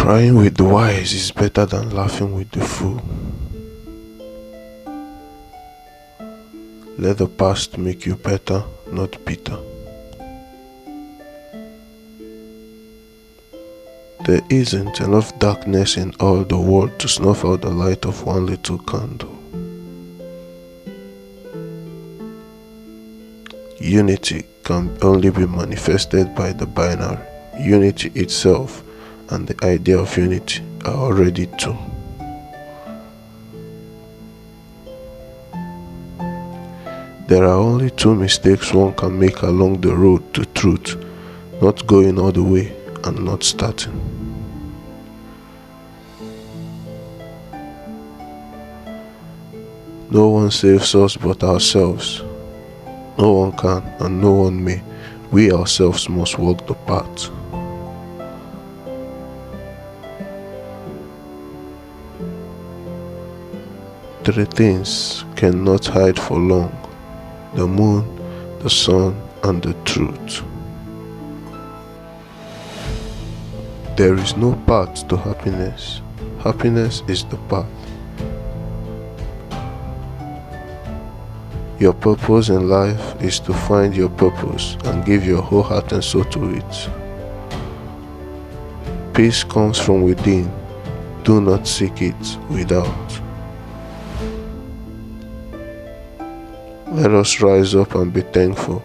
Crying with the wise is better than laughing with the fool. Let the past make you better, not bitter. There isn't enough darkness in all the world to snuff out the light of one little candle. Unity can only be manifested by the binary. Unity itself and the idea of unity are already two. There are only two mistakes one can make along the road to truth: not going all the way and not starting. No one saves us but ourselves. No one can and no one may. We ourselves must walk the path. Three things cannot hide for long: the moon, the sun, and the truth. There is no path to happiness. Happiness is the path. Your purpose in life is to find your purpose and give your whole heart and soul to it. Peace comes from within. Do not seek it without. Let us rise up and be thankful,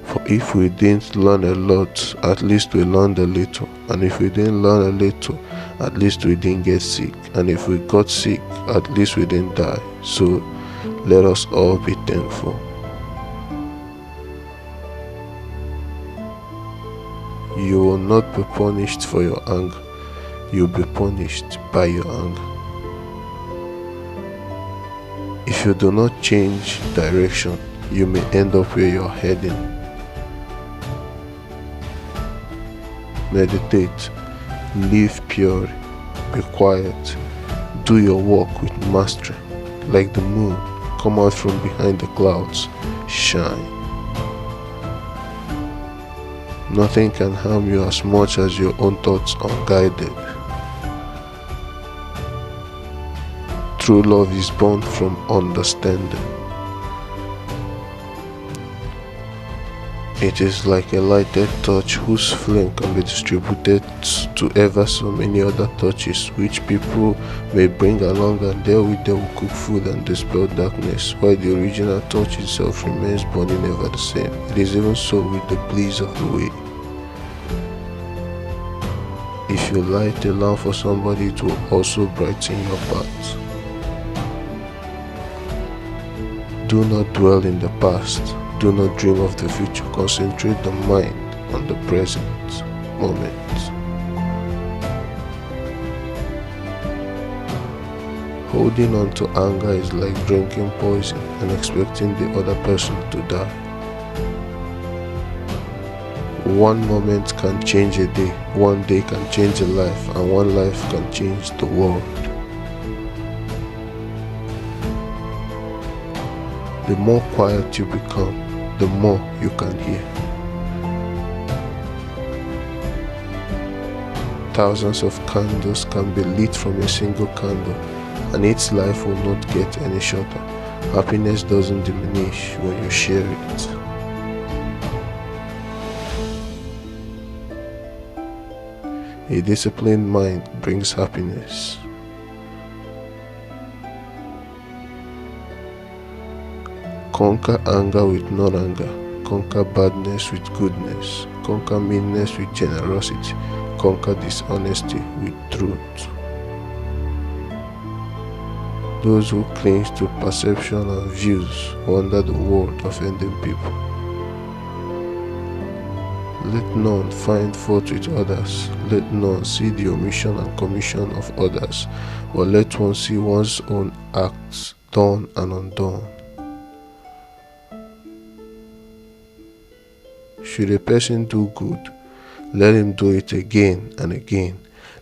for if we didn't learn a lot, at least we learned a little. And if we didn't learn a little, at least we didn't get sick. And if we got sick, at least we didn't die. So let us all be thankful. You will not be punished for your anger. You will be punished by your anger. If you do not change direction, you may end up where you are heading. Meditate, live pure, be quiet, do your work with mastery. Like the moon, come out from behind the clouds, shine. Nothing can harm you as much as your own thoughts unguided. True love is born from understanding. It is like a lighted torch whose flame can be distributed to ever so many other torches which people may bring along, and therewith they will cook food and dispel darkness, while the original torch itself remains burning ever the same. It is even so with the blaze of the way. If you light a lamp for somebody, it will also brighten your path. Do not dwell in the past. Do not dream of the future. Concentrate the mind on the present moment. Holding on to anger is like drinking poison and expecting the other person to die. One moment can change a day, one day can change a life, and one life can change the world. The more quiet you become, the more you can hear. Thousands of candles can be lit from a single candle, and its life will not get any shorter. Happiness doesn't diminish when you share it. A disciplined mind brings happiness. Conquer anger with non-anger. Conquer badness with goodness. Conquer meanness with generosity. Conquer dishonesty with truth. Those who cling to perception and views wander the world offending people. Let none find fault with others. Let none see the omission and commission of others, but let one see one's own acts done and undone. Should a person do good, let him do it again and again.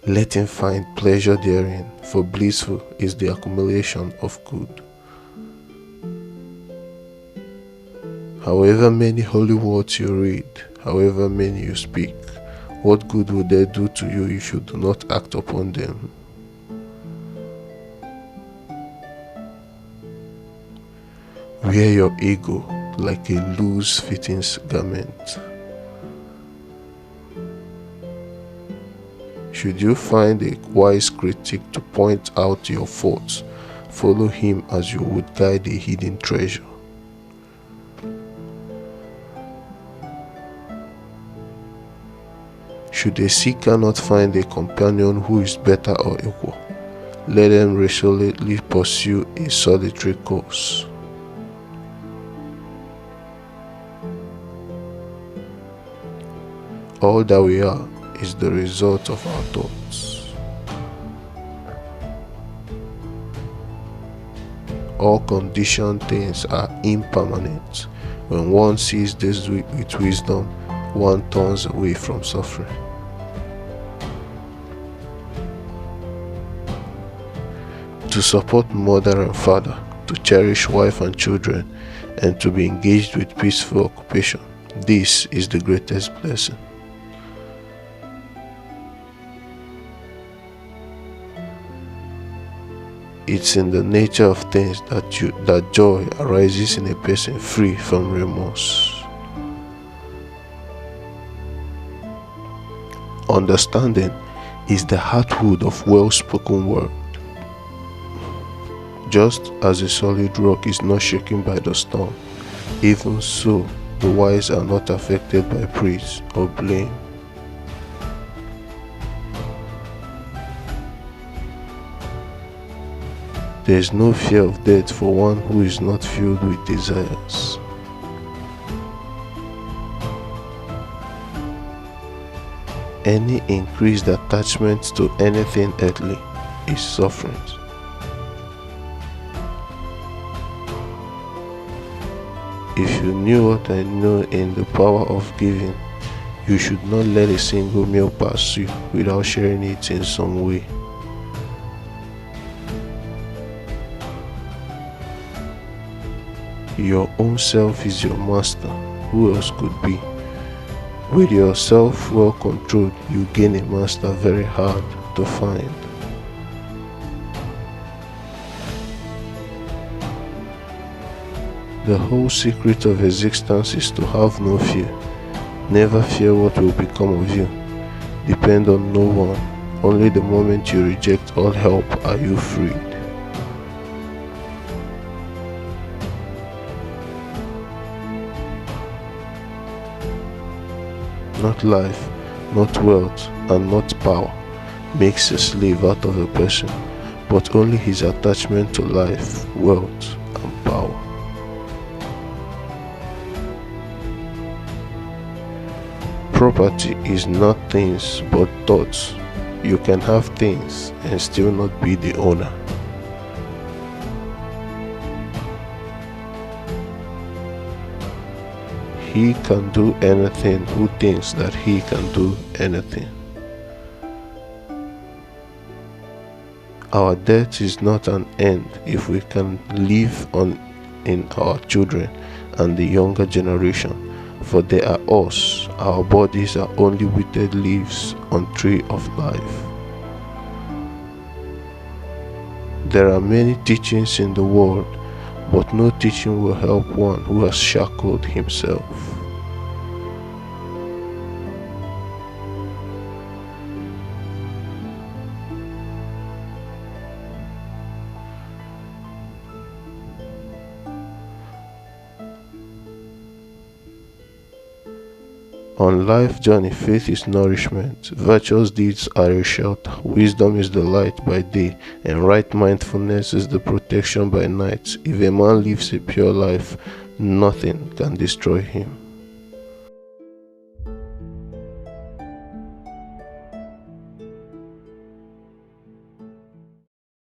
Let him find pleasure therein, for blissful is the accumulation of good. However many holy words you read, however many you speak, What good will they do to you if you do not act upon them? Wear your ego like a loose-fitting garment. Should you find a wise critic to point out your faults, follow him as you would guide a hidden treasure. Should a seeker not find a companion who is better or equal, let them resolutely pursue a solitary course. All that we are is the result of our thoughts. All conditioned things are impermanent. When one sees this with wisdom, one turns away from suffering. To support mother and father, to cherish wife and children, and to be engaged with peaceful occupation, this is the greatest blessing. It's in the nature of things that joy arises in a person free from remorse. Understanding is the heartwood of well-spoken word. Just as a solid rock is not shaken by the storm, even so the wise are not affected by praise or blame. There is no fear of death for one who is not filled with desires. Any increased attachment to anything earthly is suffering. If you knew what I know in the power of giving, you should not let a single meal pass you without sharing it in some way. Your own self is your master. Who else could be? With yourself well controlled, you gain a master very hard to find. The whole secret of existence is to have no fear. Never fear what will become of you. Depend on no one. Only the moment you reject all help are you freed. Not life, not wealth, and not power makes a slave out of a person, but only his attachment to life, wealth, and power. Property is not things but thoughts. You can have things and still not be the owner. He can do anything who thinks that he can do anything. Our death is not an end if we can live on in our children and the younger generation, for they are us. Our bodies are only withered leaves on tree of life. There are many teachings in the world, but no teaching will help one who has shackled himself. On life journey, faith is nourishment, virtuous deeds are a shelter, wisdom is the light by day, and right mindfulness is the protection by night. If a man lives a pure life, nothing can destroy him.